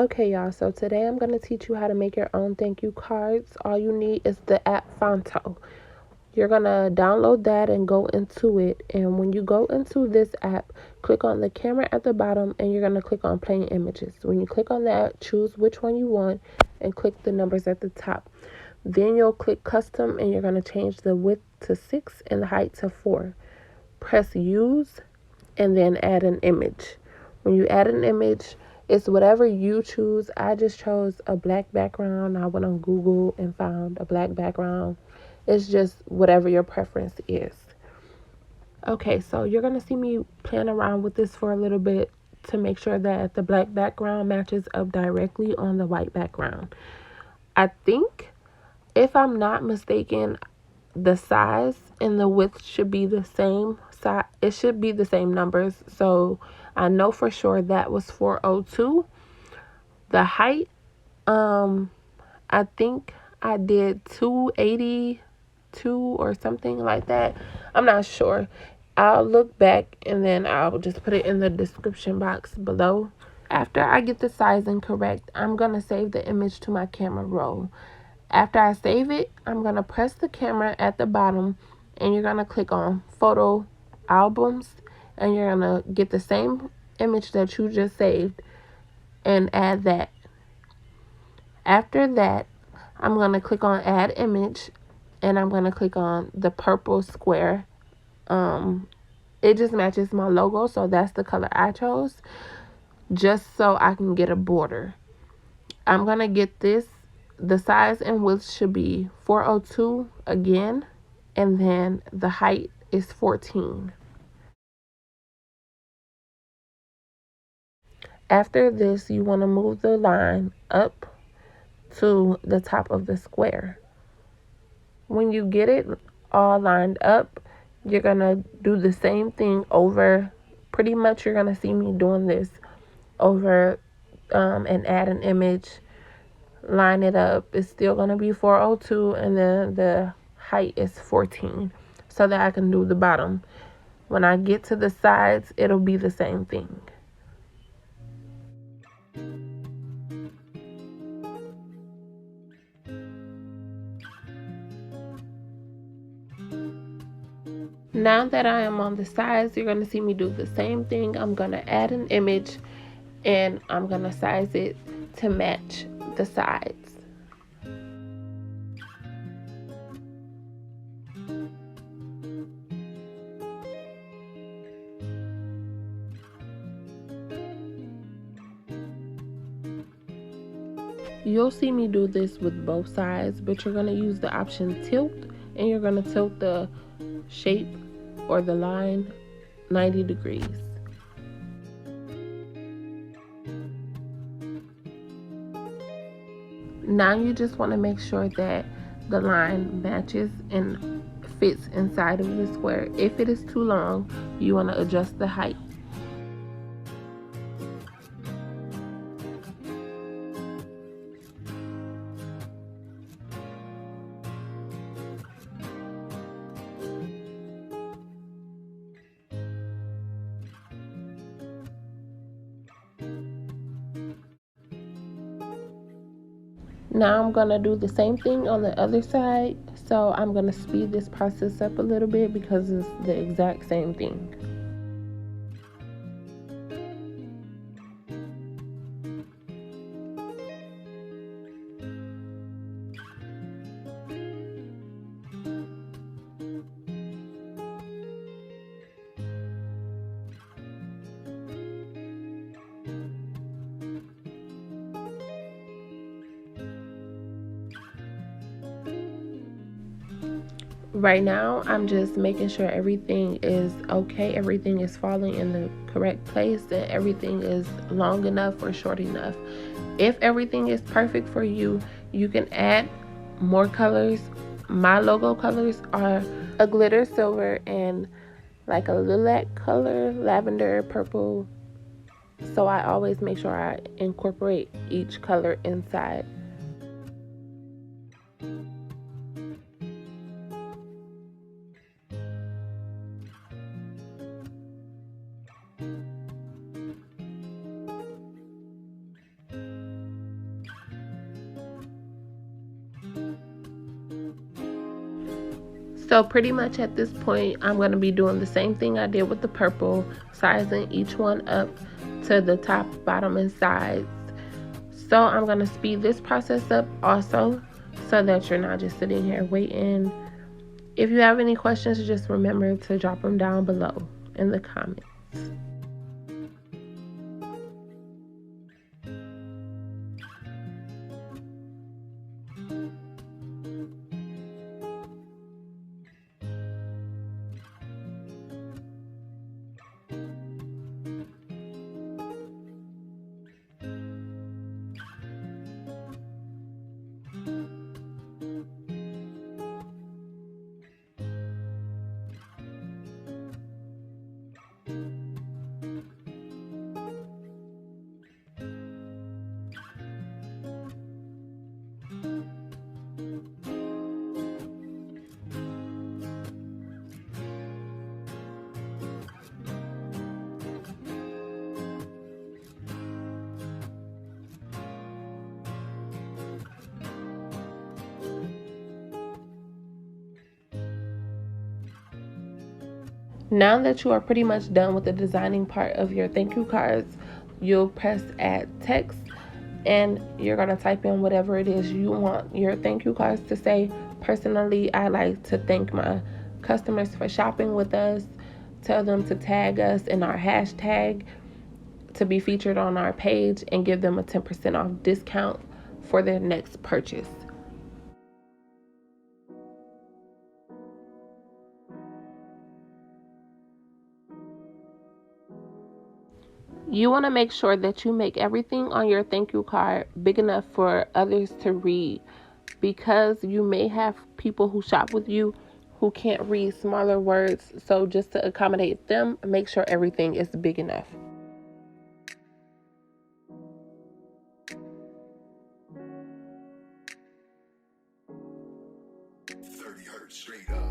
Okay, y'all, so today I'm going to teach you how to make your own thank you cards. All you need is the app Phonto. You're going to download that and go into it. And when you go into this app, click on the camera at the bottom and you're going to click on plain images. When you click on that, choose which one you want and click the numbers at the top. Then you'll click custom and you're going to change the width to 6 and the height to 4. Press use and then add an image. When you add an image, it's whatever you choose. I just chose a black background. I went on Google and found a black background. It's just whatever your preference is. Okay, so you're going to see me playing around with this for a little bit to make sure that the black background matches up directly on the white background. I think, if I'm not mistaken, the size and the width should be the same size. It should be the same numbers. So I know for sure that was 402. The height, I think I did 282 or something like that. I'm not sure. I'll look back and then I'll just put it in the description box below. After I get the sizing correct, I'm going to save the image to my camera roll. After I save it, I'm going to press the camera at the bottom and you're going to click on photo albums and you're going to get the same image that you just saved and add that. After that, I'm going to click on add image and I'm going to click on the purple square. It just matches my logo, so that's the color I chose just so I can get a border. I'm going to get this. The size and width should be 402 again, and then the height is 14. After this, you want to move the line up to the top of the square. When you get it all lined up, you're going to do the same thing over. Pretty much you're going to see me doing this over and add an image. Line it up. It's still going to be 402 and then the height is 14 so that I can do the bottom. When I get to the sides, it'll be the same thing. Now that I am on the sides, you're going to see me do the same thing. I'm going to add an image and I'm going to size it to match the sides. You'll see me do this with both sides, but you're going to use the option tilt and you're going to tilt the shape or the line 90 degrees. Now you just want to make sure that the line matches and fits inside of the square. If it is too long, you want to adjust the height. Now I'm going to do the same thing on the other side. So I'm going to speed this process up a little bit because it's the exact same thing. Right now, I'm just making sure everything is okay, everything is falling in the correct place, and everything is long enough or short enough. If everything is perfect for you, you can add more colors. My logo colors are a glitter silver and like a lilac color, lavender, purple. So I always make sure I incorporate each color inside. So pretty much at this point, I'm going to be doing the same thing I did with the purple, sizing each one up to the top, bottom, and sides. So I'm going to speed this process up also so that you're not just sitting here waiting. If you have any questions, just remember to drop them down below in the comments. Now that you are pretty much done with the designing part of your thank you cards, you'll press add text and you're going to type in whatever it is you want your thank you cards to say. Personally, I like to thank my customers for shopping with us, tell them to tag us in our hashtag to be featured on our page, and give them a 10% off discount for their next purchase. You want to make sure that you make everything on your thank you card big enough for others to read, because you may have people who shop with you who can't read smaller words. So just to accommodate them, make sure everything is big enough. Straight up.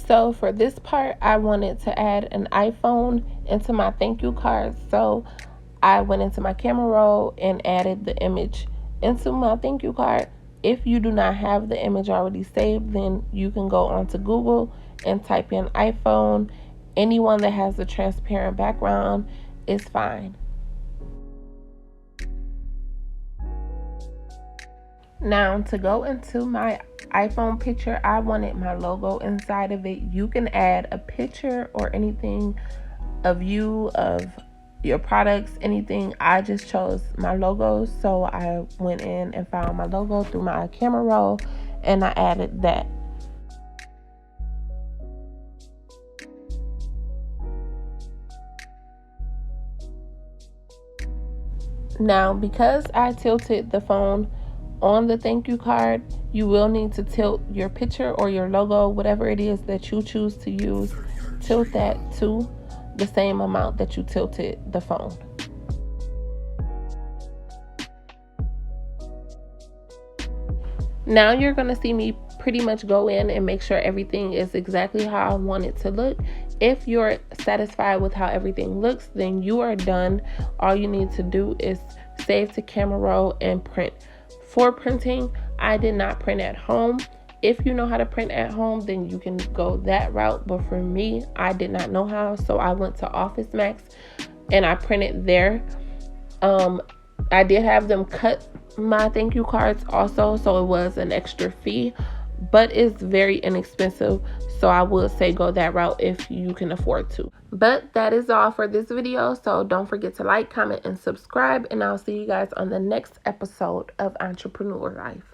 So for this part, I wanted to add an iPhone into my thank you card. So I went into my camera roll and added the image into my thank you card. If you do not have the image already saved, then you can go onto Google and type in iPhone. Anyone that has a transparent background is fine. Now to go into my iPhone picture, I wanted my logo inside of it. You can add a picture or anything of you, of your products, anything. I just chose my logo, so I went in and found my logo through my camera roll and I added that. Now, because I tilted the phone on the thank you card, you will need to tilt your picture or your logo, whatever it is that you choose to use, tilt that to the same amount that you tilted the phone. Now you're going to see me pretty much go in and make sure everything is exactly how I want it to look. If your satisfied with how everything looks, then you are done. All you need to do is save to camera roll and print. For printing, I did not print at home. If you know how to print at home, then you can go that route. But for me, I did not know how, so I went to Office Max and I printed there. I did have them cut my thank you cards also, so it was an extra fee, but it's very inexpensive, so I would say go that route if you can afford to. But that is all for this video, so don't forget to like, comment, and subscribe, and I'll see you guys on the next episode of Entrepreneur Life.